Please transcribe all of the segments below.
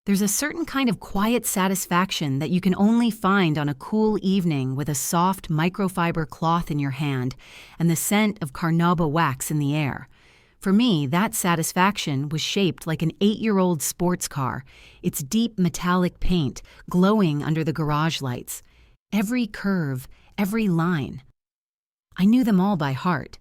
There's a certain kind of quiet satisfaction that you can only find on a cool evening with a soft microfiber cloth in your hand and the scent of carnauba wax in the air. For me, that satisfaction was shaped like an 8-year-old sports car, its deep metallic paint glowing under the garage lights. Every curve, every line. I knew them all by heart.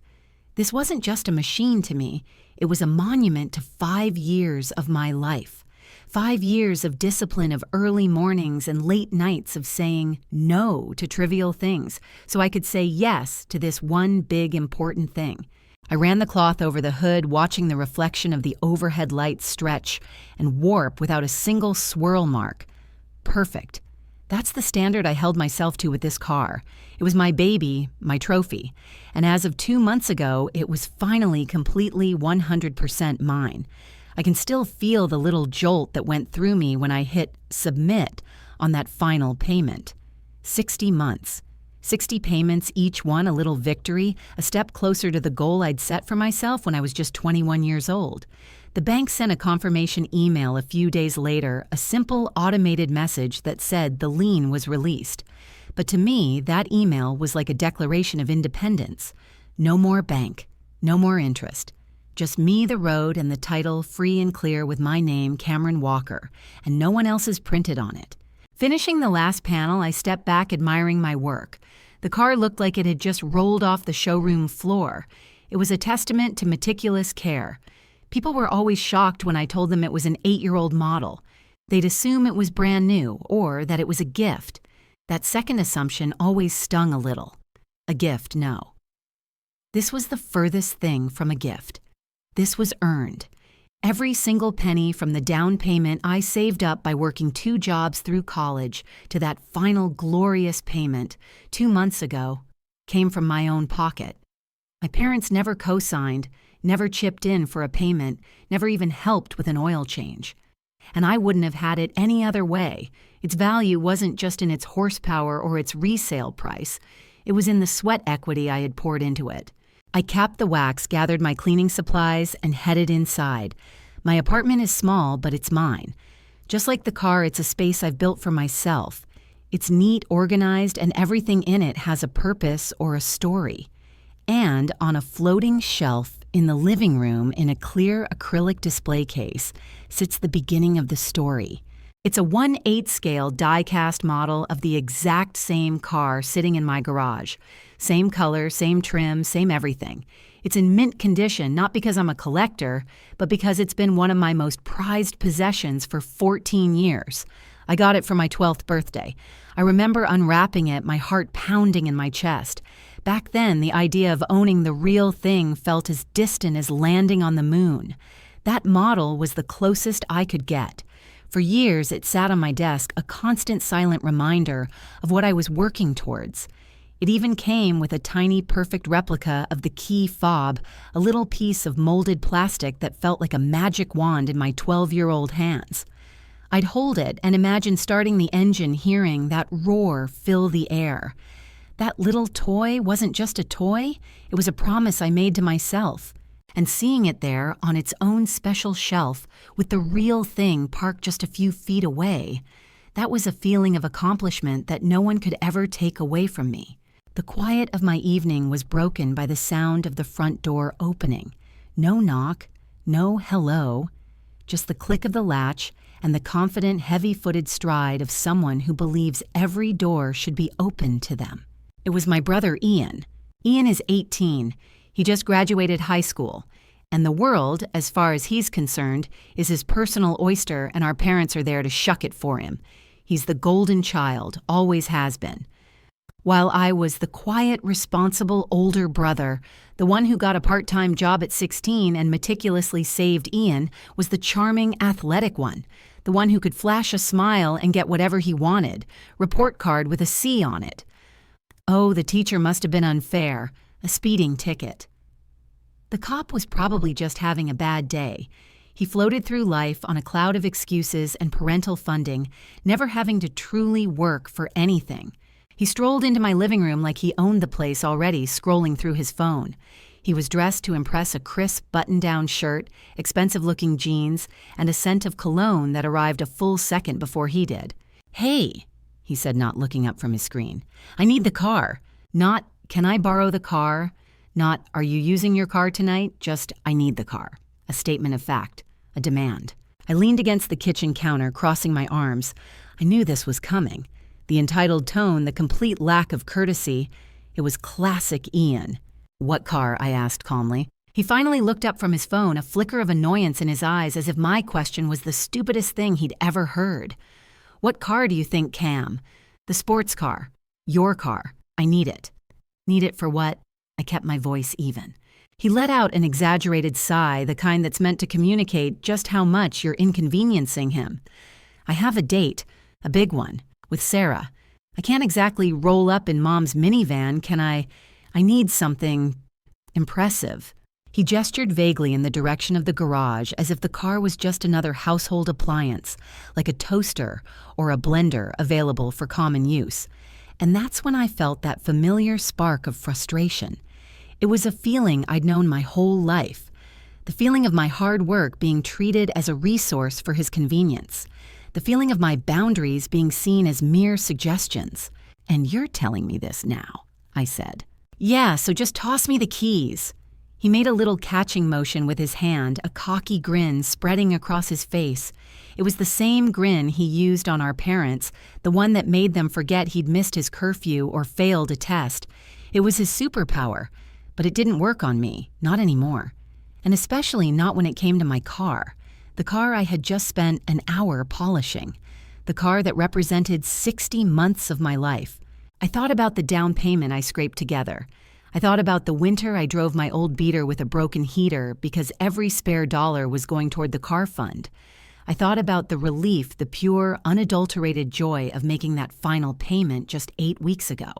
This wasn't just a machine to me, it was a monument to 5 years of my life. 5 years of discipline of early mornings and late nights of saying no to trivial things so I could say yes to this one big important thing. I ran the cloth over the hood, watching the reflection of the overhead lights stretch and warp without a single swirl mark. Perfect. That's the standard I held myself to with this car. It was my baby, my trophy. And as of 2 months ago, it was finally completely 100% mine. I can still feel the little jolt that went through me when I hit submit on that final payment. 60 months. 60 payments, each one a little victory, a step closer to the goal I'd set for myself when I was just 21 years old. The bank sent a confirmation email a few days later, a simple automated message that said the lien was released. But to me, that email was like a declaration of independence. No more bank, no more interest. Just me, the road, and the title free and clear with my name, Cameron Walker, and no one else is printed on it. Finishing the last panel, I stepped back admiring my work. The car looked like it had just rolled off the showroom floor. It was a testament to meticulous care. People were always shocked when I told them it was an 8-year-old model. They'd assume it was brand new or that it was a gift. That second assumption always stung a little. A gift, no. This was the furthest thing from a gift. This was earned. Every single penny from the down payment I saved up by working 2 jobs through college to that final glorious payment 2 months ago came from my own pocket. My parents never co-signed, never chipped in for a payment, never even helped with an oil change. And I wouldn't have had it any other way. Its value wasn't just in its horsepower or its resale price. It was in the sweat equity I had poured into it. I capped the wax, gathered my cleaning supplies, and headed inside. My apartment is small, but it's mine. Just like the car, it's a space I've built for myself. It's neat, organized, and everything in it has a purpose or a story. And on a floating shelf in the living room in a clear acrylic display case sits the beginning of the story. It's a 1/8 scale die-cast model of the exact same car sitting in my garage. Same color, same trim, same everything. It's in mint condition, not because I'm a collector, but because it's been one of my most prized possessions for 14 years. I got it for my 12th birthday. I remember unwrapping it, my heart pounding in my chest. Back then, the idea of owning the real thing felt as distant as landing on the moon. That model was the closest I could get. For years, it sat on my desk, a constant silent reminder of what I was working towards. It even came with a tiny, perfect replica of the key fob, a little piece of molded plastic that felt like a magic wand in my 12-year-old hands. I'd hold it and imagine starting the engine, hearing that roar fill the air. That little toy wasn't just a toy, it was a promise I made to myself. And seeing it there on its own special shelf with the real thing parked just a few feet away, that was a feeling of accomplishment that no one could ever take away from me. The quiet of my evening was broken by the sound of the front door opening. No knock, no hello, just the click of the latch and the confident, heavy-footed stride of someone who believes every door should be open to them. It was my brother Ian. Ian is 18. He just graduated high school. And the world, as far as he's concerned, is his personal oyster, and our parents are there to shuck it for him. He's the golden child, always has been. While I was the quiet, responsible older brother, the one who got a part-time job at 16 and meticulously saved Ian was the charming, athletic one, the one who could flash a smile and get whatever he wanted, report card with a C on it. Oh, the teacher must have been unfair, a speeding ticket. The cop was probably just having a bad day. He floated through life on a cloud of excuses and parental funding, never having to truly work for anything. He strolled into my living room like he owned the place already, scrolling through his phone. He was dressed to impress a crisp button-down shirt, expensive-looking jeans, and a scent of cologne that arrived a full second before he did. "Hey," he said, not looking up from his screen. "I need the car." Not, "Can I borrow the car?" Not, "Are you using your car tonight?" Just, "I need the car." A statement of fact. A demand. I leaned against the kitchen counter, crossing my arms. I knew this was coming. The entitled tone, the complete lack of courtesy. It was classic Ian. "What car?" I asked calmly. He finally looked up from his phone, a flicker of annoyance in his eyes, as if my question was the stupidest thing he'd ever heard. "What car do you think, Cam?" "The sports car." "Your car. I need it." "Need it for what?" I kept my voice even. He let out an exaggerated sigh, the kind that's meant to communicate just how much you're inconveniencing him. "I have a date, a big one, with Sarah. I can't exactly roll up in Mom's minivan, can I? I need something impressive." He gestured vaguely in the direction of the garage, as if the car was just another household appliance, like a toaster or a blender available for common use. And that's when I felt that familiar spark of frustration. It was a feeling I'd known my whole life. The feeling of my hard work being treated as a resource for his convenience. The feeling of my boundaries being seen as mere suggestions. "And you're telling me this now," I said. "Yeah, so just toss me the keys." He made a little catching motion with his hand, a cocky grin spreading across his face. It was the same grin he used on our parents, the one that made them forget he'd missed his curfew or failed a test. It was his superpower, but it didn't work on me, not anymore. And especially not when it came to my car. The car I had just spent an hour polishing. The car that represented 60 months of my life. I thought about the down payment I scraped together. I thought about the winter I drove my old beater with a broken heater because every spare dollar was going toward the car fund. I thought about the relief, the pure, unadulterated joy of making that final payment just 8 weeks ago.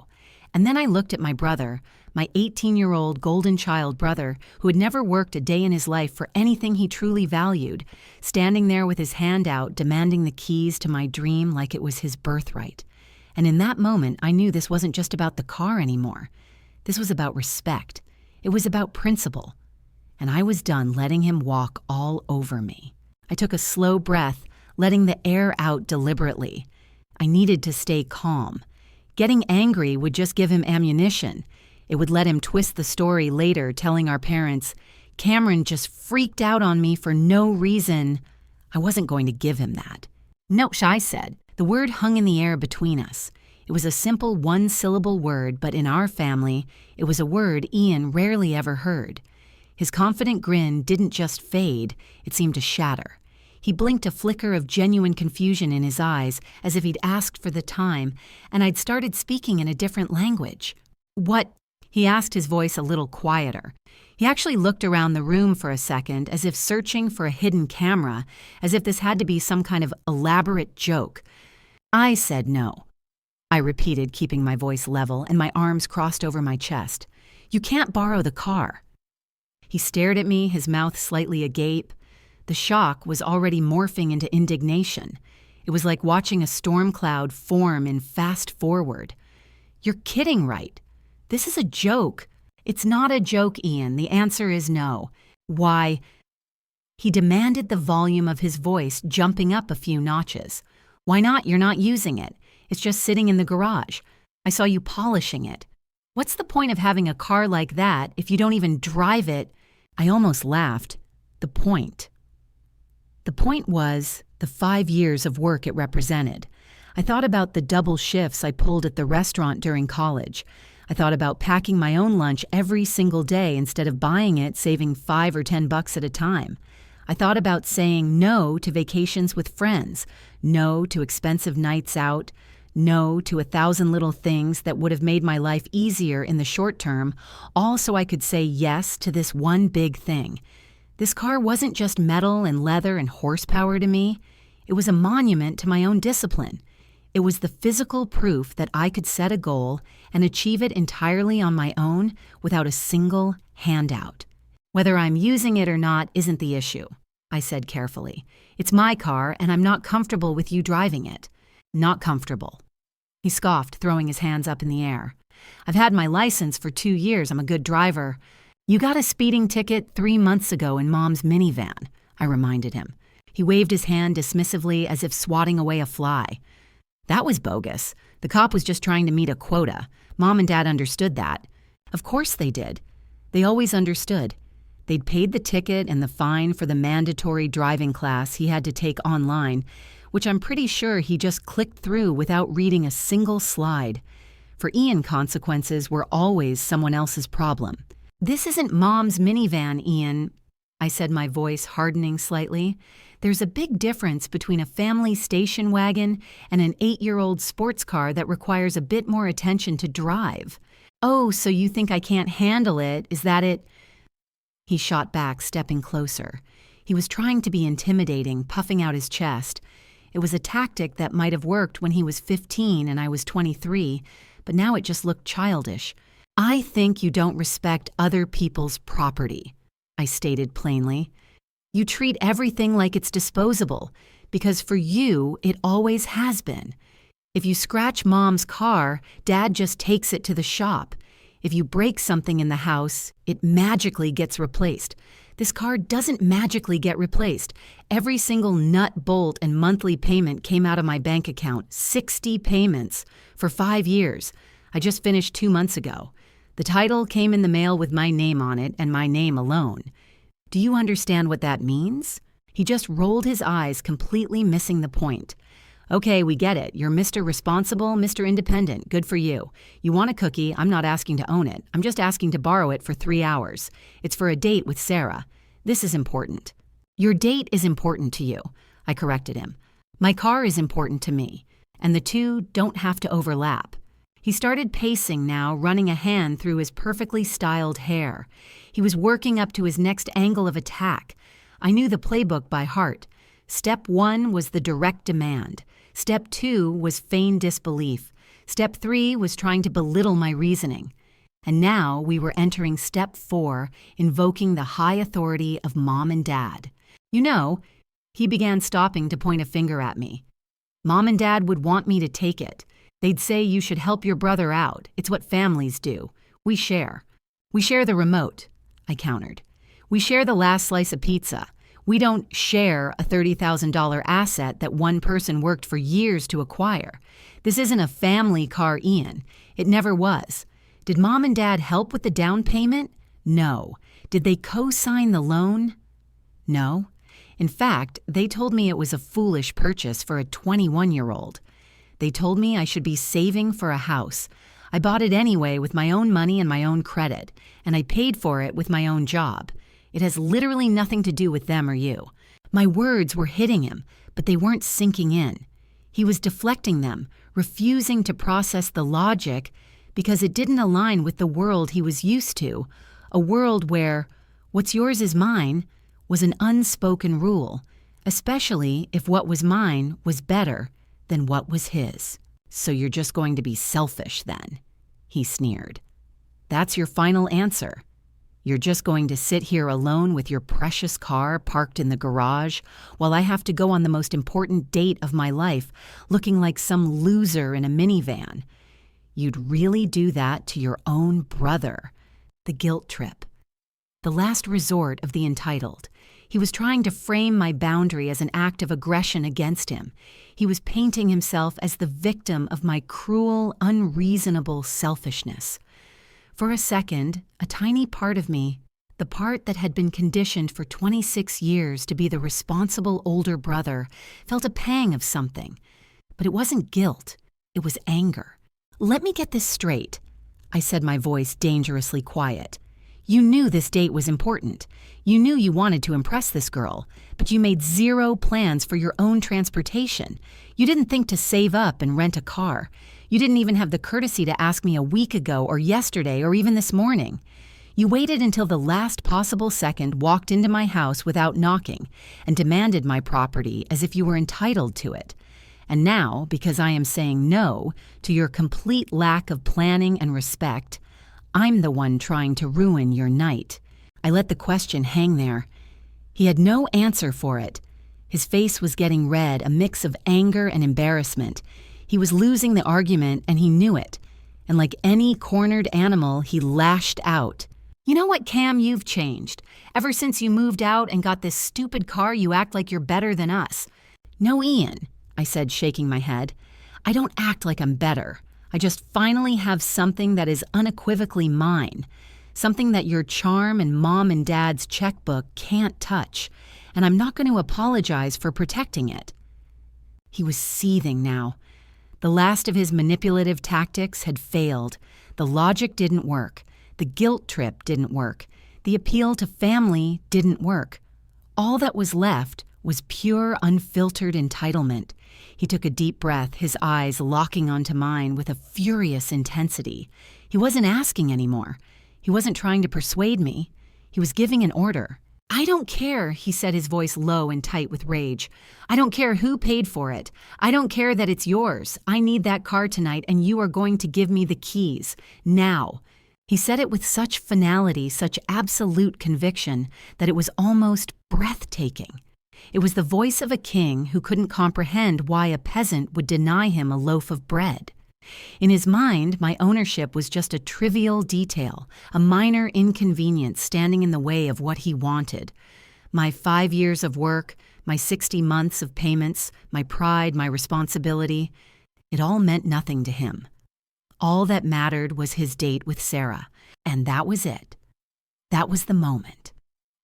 And then I looked at my brother, my 18-year-old golden child brother who had never worked a day in his life for anything he truly valued, standing there with his hand out demanding the keys to my dream like it was his birthright. And in that moment, I knew this wasn't just about the car anymore. This was about respect. It was about principle. And I was done letting him walk all over me. I took a slow breath, letting the air out deliberately. I needed to stay calm. Getting angry would just give him ammunition. It would let him twist the story later, telling our parents, "Cameron just freaked out on me for no reason." I wasn't going to give him that. "No," I said. The word hung in the air between us. It was a simple one-syllable word, but in our family, it was a word Ian rarely ever heard. His confident grin didn't just fade, it seemed to shatter. He blinked a flicker of genuine confusion in his eyes, as if he'd asked for the time, and I'd started speaking in a different language. "What?" He asked, his voice a little quieter. He actually looked around the room for a second, as if searching for a hidden camera, as if this had to be some kind of elaborate joke. I said no. I repeated, keeping my voice level, and my arms crossed over my chest. "You can't borrow the car." He stared at me, his mouth slightly agape. The shock was already morphing into indignation. It was like watching a storm cloud form in fast forward. "You're kidding, right? This is a joke." "It's not a joke, Ian. The answer is no." "Why?" He demanded, the volume of his voice jumping up a few notches. "Why not? You're not using it. It's just sitting in the garage. I saw you polishing it. What's the point of having a car like that if you don't even drive it?" I almost laughed. The point. The point was the 5 years of work it represented. I thought about the double shifts I pulled at the restaurant during college. I thought about packing my own lunch every single day instead of buying it, saving $5 or $10 at a time. I thought about saying no to vacations with friends, no to expensive nights out, no to 1,000 little things that would have made my life easier in the short term, all so I could say yes to this one big thing. This car wasn't just metal and leather and horsepower to me. It was a monument to my own discipline. It was the physical proof that I could set a goal and achieve it entirely on my own without a single handout. "Whether I'm using it or not isn't the issue," I said carefully. "It's my car, and I'm not comfortable with you driving it." "Not comfortable." He scoffed, throwing his hands up in the air. "I've had my license for 2 years. I'm a good driver." You got a speeding ticket 3 months ago in Mom's minivan, I reminded him. He waved his hand dismissively as if swatting away a fly. That was bogus. The cop was just trying to meet a quota. Mom and Dad understood that. Of course they did. They always understood. They'd paid the ticket and the fine for the mandatory driving class he had to take online, which I'm pretty sure he just clicked through without reading a single slide. For Ian, consequences were always someone else's problem. This isn't Mom's minivan, Ian, I said, my voice hardening slightly. There's a big difference between a family station wagon and an 8-year-old sports car that requires a bit more attention to drive. Oh, so you think I can't handle it? Is that it? He shot back, stepping closer. He was trying to be intimidating, puffing out his chest. It was a tactic that might have worked when he was 15 and I was 23, but now it just looked childish. I think you don't respect other people's property, I stated plainly. You treat everything like it's disposable, because for you, it always has been. If you scratch Mom's car, Dad just takes it to the shop. If you break something in the house, it magically gets replaced. This car doesn't magically get replaced. Every single nut, bolt, and monthly payment came out of my bank account, 60 payments, for 5 years. I just finished 2 months ago. The title came in the mail with my name on it and my name alone. Do you understand what that means? He just rolled his eyes, completely missing the point. Okay, we get it. You're Mr. Responsible, Mr. Independent. Good for you. You want a cookie, I'm not asking to own it. I'm just asking to borrow it for 3 hours. It's for a date with Sarah. This is important. Your date is important to you, I corrected him. My car is important to me, and the two don't have to overlap. He started pacing now, running a hand through his perfectly styled hair. He was working up to his next angle of attack. I knew the playbook by heart. Step 1 was the direct demand. Step 2 was feigned disbelief. Step 3 was trying to belittle my reasoning. And now we were entering Step 4, invoking the high authority of Mom and Dad. You know, he began, stopping to point a finger at me. Mom and Dad would want me to take it. They'd say you should help your brother out. It's what families do. We share. We share the remote, I countered. We share the last slice of pizza. We don't share a $30,000 asset that one person worked for years to acquire. This isn't a family car, Ian. It never was. Did Mom and Dad help with the down payment? No. Did they co-sign the loan? No. In fact, they told me it was a foolish purchase for a 21-year-old. They told me I should be saving for a house. I bought it anyway with my own money and my own credit, and I paid for it with my own job. It has literally nothing to do with them or you. My words were hitting him, but they weren't sinking in. He was deflecting them, refusing to process the logic because it didn't align with the world he was used to, a world where what's yours is mine was an unspoken rule, especially if what was mine was better than what was his. So you're just going to be selfish then, he sneered. That's your final answer. You're just going to sit here alone with your precious car parked in the garage while I have to go on the most important date of my life looking like some loser in a minivan. You'd really do that to your own brother. The guilt trip. The last resort of the entitled. He was trying to frame my boundary as an act of aggression against him. He was painting himself as the victim of my cruel, unreasonable selfishness. For a second, a tiny part of me, the part that had been conditioned for 26 years to be the responsible older brother, felt a pang of something. But it wasn't guilt, it was anger. Let me get this straight, I said, my voice dangerously quiet. You knew this date was important. You knew you wanted to impress this girl, but you made zero plans for your own transportation. You didn't think to save up and rent a car. You didn't even have the courtesy to ask me a week ago or yesterday or even this morning. You waited until the last possible second, walked into my house without knocking, and demanded my property as if you were entitled to it. And now, because I am saying no to your complete lack of planning and respect, I'm the one trying to ruin your night. I let the question hang there. He had no answer for it. His face was getting red, a mix of anger and embarrassment. He was losing the argument, and he knew it. And like any cornered animal, he lashed out. You know what, Cam, you've changed. Ever since you moved out and got this stupid car, you act like you're better than us. No, Ian, I said, shaking my head. I don't act like I'm better. I just finally have something that is unequivocally mine. Something that your charm and mom and dad's checkbook can't touch. And I'm not going to apologize for protecting it. He was seething now. The last of his manipulative tactics had failed. The logic didn't work. The guilt trip didn't work. The appeal to family didn't work. All that was left was pure, unfiltered entitlement. He took a deep breath, his eyes locking onto mine with a furious intensity. He wasn't asking anymore. He wasn't trying to persuade me. He was giving an order. I don't care, he said, his voice low and tight with rage. I don't care who paid for it. I don't care that it's yours. I need that car tonight, and you are going to give me the keys. Now. He said it with such finality, such absolute conviction, that it was almost breathtaking. It was the voice of a king who couldn't comprehend why a peasant would deny him a loaf of bread. In his mind, my ownership was just a trivial detail, a minor inconvenience standing in the way of what he wanted. My 5 years of work, my 60 months of payments, my pride, my responsibility, it all meant nothing to him. All that mattered was his date with Sarah, and that was it. That was the moment.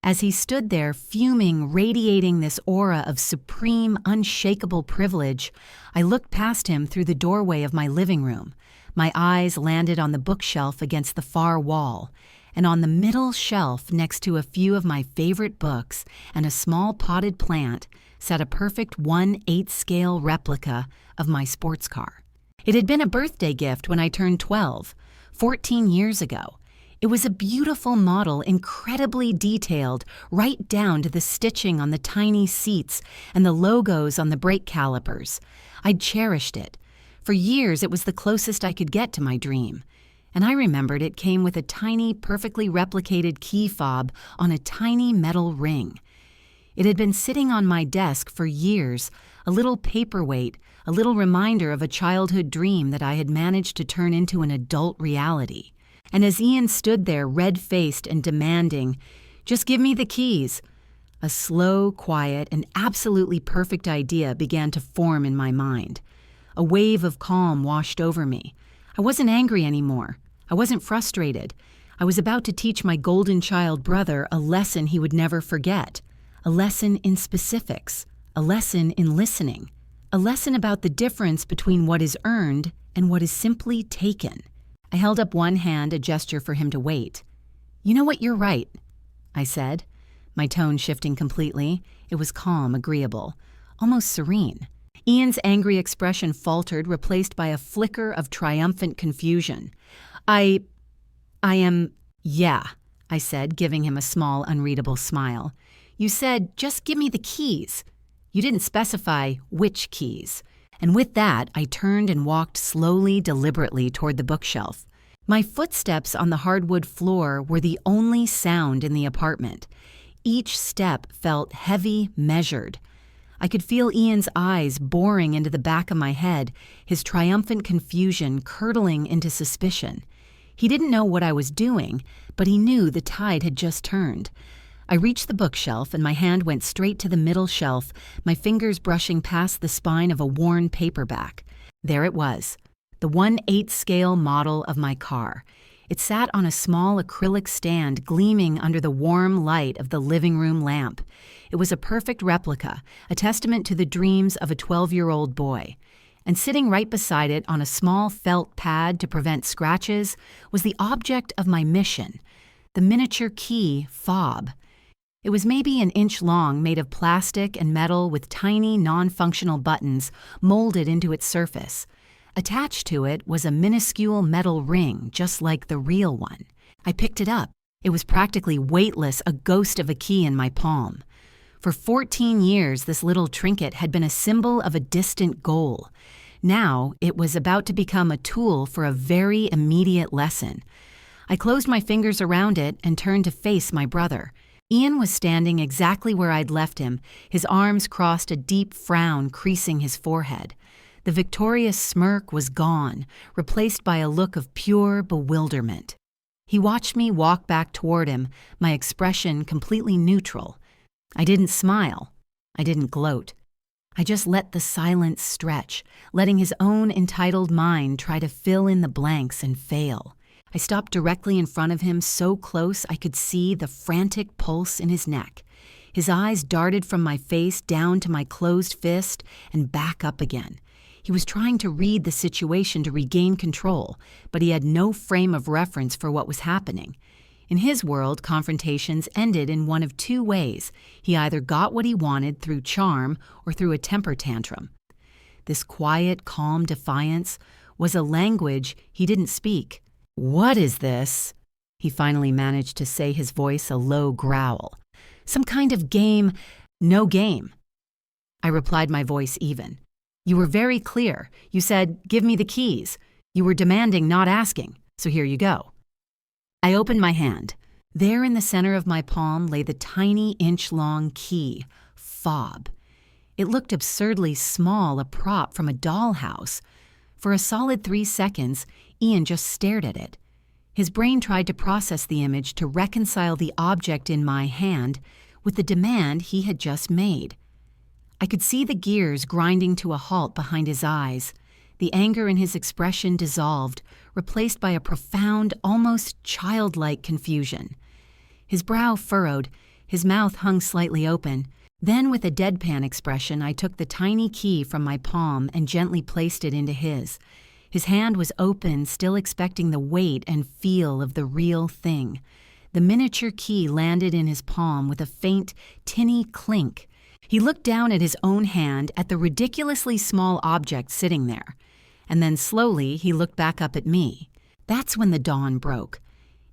As he stood there, fuming, radiating this aura of supreme, unshakable privilege, I looked past him through the doorway of my living room. My eyes landed on the bookshelf against the far wall, and on the middle shelf next to a few of my favorite books and a small potted plant sat a perfect 1/8 scale replica of my sports car. It had been a birthday gift when I turned 12, 14 years ago. It was a beautiful model, incredibly detailed, right down to the stitching on the tiny seats and the logos on the brake calipers. I'd cherished it. For years, it was the closest I could get to my dream. And I remembered it came with a tiny, perfectly replicated key fob on a tiny metal ring. It had been sitting on my desk for years, a little paperweight, a little reminder of a childhood dream that I had managed to turn into an adult reality. And as Ian stood there, red-faced and demanding, "Just give me the keys," a slow, quiet, and absolutely perfect idea began to form in my mind. A wave of calm washed over me. I wasn't angry anymore. I wasn't frustrated. I was about to teach my golden child brother a lesson he would never forget. A lesson in specifics. A lesson in listening. A lesson about the difference between what is earned and what is simply taken. I held up one hand, a gesture for him to wait. "You know what, you're right," I said, my tone shifting completely. It was calm, agreeable, almost serene. Ian's angry expression faltered, replaced by a flicker of triumphant confusion. I am, yeah, I said, giving him a small, unreadable smile. "You said, just give me the keys. You didn't specify which keys." And with that, I turned and walked slowly, deliberately toward the bookshelf. My footsteps on the hardwood floor were the only sound in the apartment. Each step felt heavy, measured. I could feel Ian's eyes boring into the back of my head, his triumphant confusion curdling into suspicion. He didn't know what I was doing, but he knew the tide had just turned. I reached the bookshelf, and my hand went straight to the middle shelf, my fingers brushing past the spine of a worn paperback. There it was, the 1/8 scale model of my car. It sat on a small acrylic stand gleaming under the warm light of the living room lamp. It was a perfect replica, a testament to the dreams of a 12-year-old boy. And sitting right beside it on a small felt pad to prevent scratches was the object of my mission, the miniature key fob. It was maybe an inch long, made of plastic and metal with tiny, non-functional buttons molded into its surface. Attached to it was a minuscule metal ring, just like the real one. I picked it up. It was practically weightless, a ghost of a key in my palm. For 14 years, this little trinket had been a symbol of a distant goal. Now, it was about to become a tool for a very immediate lesson. I closed my fingers around it and turned to face my brother. Ian was standing exactly where I'd left him, his arms crossed, a deep frown creasing his forehead. The victorious smirk was gone, replaced by a look of pure bewilderment. He watched me walk back toward him, my expression completely neutral. I didn't smile. I didn't gloat. I just let the silence stretch, letting his own entitled mind try to fill in the blanks and fail. I stopped directly in front of him, so close I could see the frantic pulse in his neck. His eyes darted from my face down to my closed fist and back up again. He was trying to read the situation to regain control, but he had no frame of reference for what was happening. In his world, confrontations ended in one of two ways. He either got what he wanted through charm or through a temper tantrum. This quiet, calm defiance was a language he didn't speak. "What is this?" He finally managed to say, his voice a low growl. "Some kind of game." "No game." I replied, my voice even. "You were very clear. You said, 'Give me the keys.' You were demanding, not asking. So here you go." I opened my hand. There in the center of my palm lay the tiny inch-long key, fob. It looked absurdly small, a prop from a dollhouse. For a solid 3 seconds, Ian just stared at it. His brain tried to process the image to reconcile the object in my hand with the demand he had just made. I could see the gears grinding to a halt behind his eyes. The anger in his expression dissolved, replaced by a profound, almost childlike confusion. His brow furrowed, his mouth hung slightly open. Then, with a deadpan expression, I took the tiny key from my palm and gently placed it into his. His hand was open, still expecting the weight and feel of the real thing. The miniature key landed in his palm with a faint, tinny clink. He looked down at his own hand, at the ridiculously small object sitting there. And then slowly he looked back up at me. That's when the dawn broke.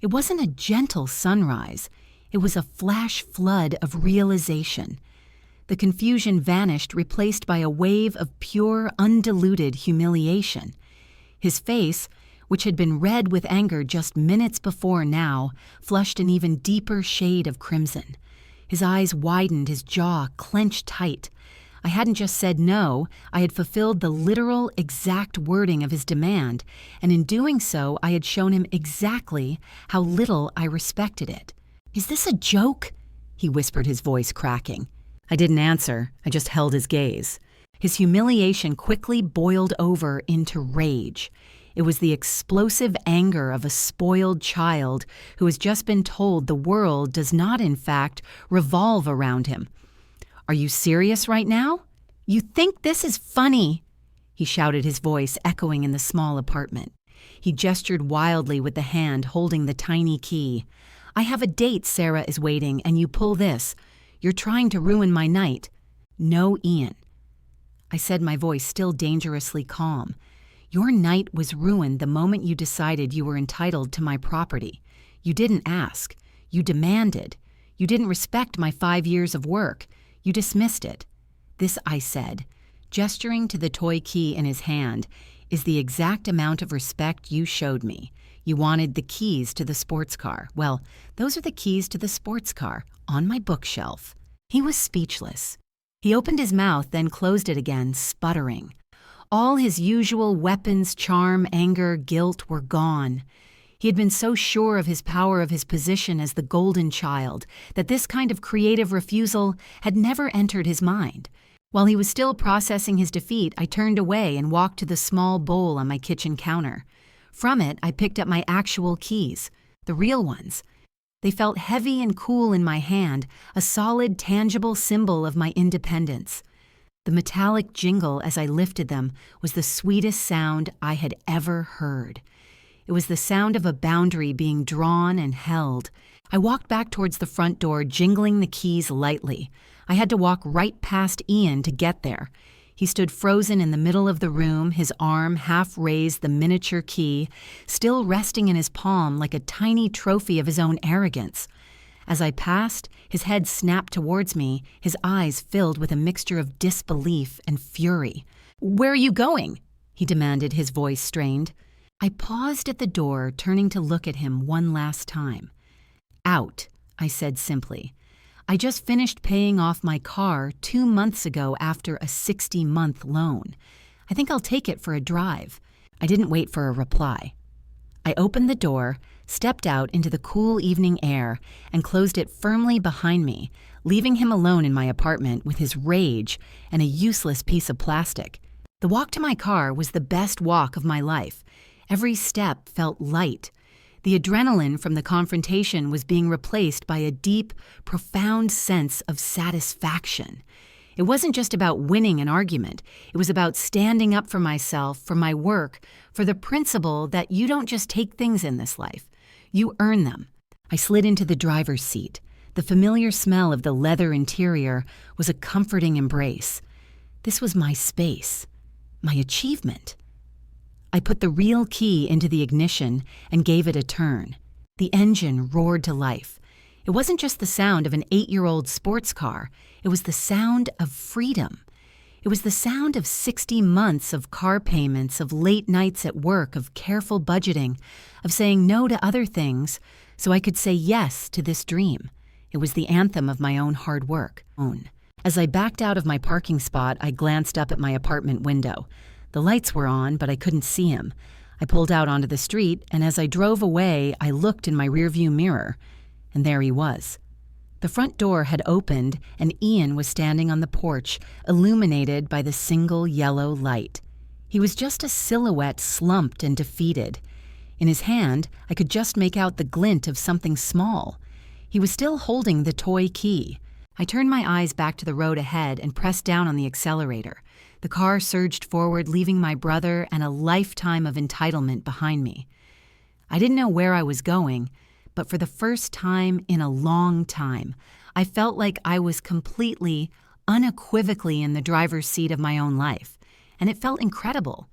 It wasn't a gentle sunrise. It was a flash flood of realization. The confusion vanished, replaced by a wave of pure, undiluted humiliation. His face, which had been red with anger just minutes before now, flushed an even deeper shade of crimson. His eyes widened, his jaw clenched tight. I hadn't just said no, I had fulfilled the literal, exact wording of his demand, and in doing so, I had shown him exactly how little I respected it. "Is this a joke?" he whispered, his voice cracking. I didn't answer, I just held his gaze. His humiliation quickly boiled over into rage. It was the explosive anger of a spoiled child who has just been told the world does not, in fact, revolve around him. "Are you serious right now? You think this is funny?" he shouted, his voice echoing in the small apartment. He gestured wildly with the hand holding the tiny key. "I have a date, Sarah is waiting, and you pull this. You're trying to ruin my night." "No, Ian." I said, my voice still dangerously calm. "Your night was ruined the moment you decided you were entitled to my property. You didn't ask. You demanded. You didn't respect my 5 years of work. You dismissed it. This," I said, gesturing to the toy key in his hand, "is the exact amount of respect you showed me. You wanted the keys to the sports car. Well, those are the keys to the sports car, on my bookshelf." He was speechless. He opened his mouth, then closed it again, sputtering. All his usual weapons, charm, anger, guilt were gone. He had been so sure of his power, of his position as the golden child, that this kind of creative refusal had never entered his mind. While he was still processing his defeat, I turned away and walked to the small bowl on my kitchen counter. From it, I picked up my actual keys, the real ones. They felt heavy and cool in my hand, a solid, tangible symbol of my independence. The metallic jingle as I lifted them was the sweetest sound I had ever heard. It was the sound of a boundary being drawn and held. I walked back towards the front door, jingling the keys lightly. I had to walk right past Ian to get there. He stood frozen in the middle of the room, his arm half raised, the miniature key, still resting in his palm like a tiny trophy of his own arrogance. As I passed, his head snapped towards me, his eyes filled with a mixture of disbelief and fury. "Where are you going?" he demanded, his voice strained. I paused at the door, turning to look at him one last time. "Out," I said simply. "I just finished paying off my car 2 months ago after a 60-month loan. I think I'll take it for a drive." I didn't wait for a reply. I opened the door, stepped out into the cool evening air, and closed it firmly behind me, leaving him alone in my apartment with his rage and a useless piece of plastic. The walk to my car was the best walk of my life. Every step felt light. The adrenaline from the confrontation was being replaced by a deep, profound sense of satisfaction. It wasn't just about winning an argument. It was about standing up for myself, for my work, for the principle that you don't just take things in this life. You earn them. I slid into the driver's seat. The familiar smell of the leather interior was a comforting embrace. This was my space, my achievement. I put the real key into the ignition and gave it a turn. The engine roared to life. It wasn't just the sound of an 8-year-old sports car. It was the sound of freedom. It was the sound of 60 months of car payments, of late nights at work, of careful budgeting, of saying no to other things so I could say yes to this dream. It was the anthem of my own hard work. As I backed out of my parking spot, I glanced up at my apartment window. The lights were on, but I couldn't see him. I pulled out onto the street, and as I drove away, I looked in my rearview mirror, and there he was. The front door had opened, and Ian was standing on the porch, illuminated by the single yellow light. He was just a silhouette, slumped and defeated. In his hand, I could just make out the glint of something small. He was still holding the toy key. I turned my eyes back to the road ahead and pressed down on the accelerator. The car surged forward, leaving my brother and a lifetime of entitlement behind me. I didn't know where I was going, but for the first time in a long time, I felt like I was completely, unequivocally in the driver's seat of my own life, and it felt incredible.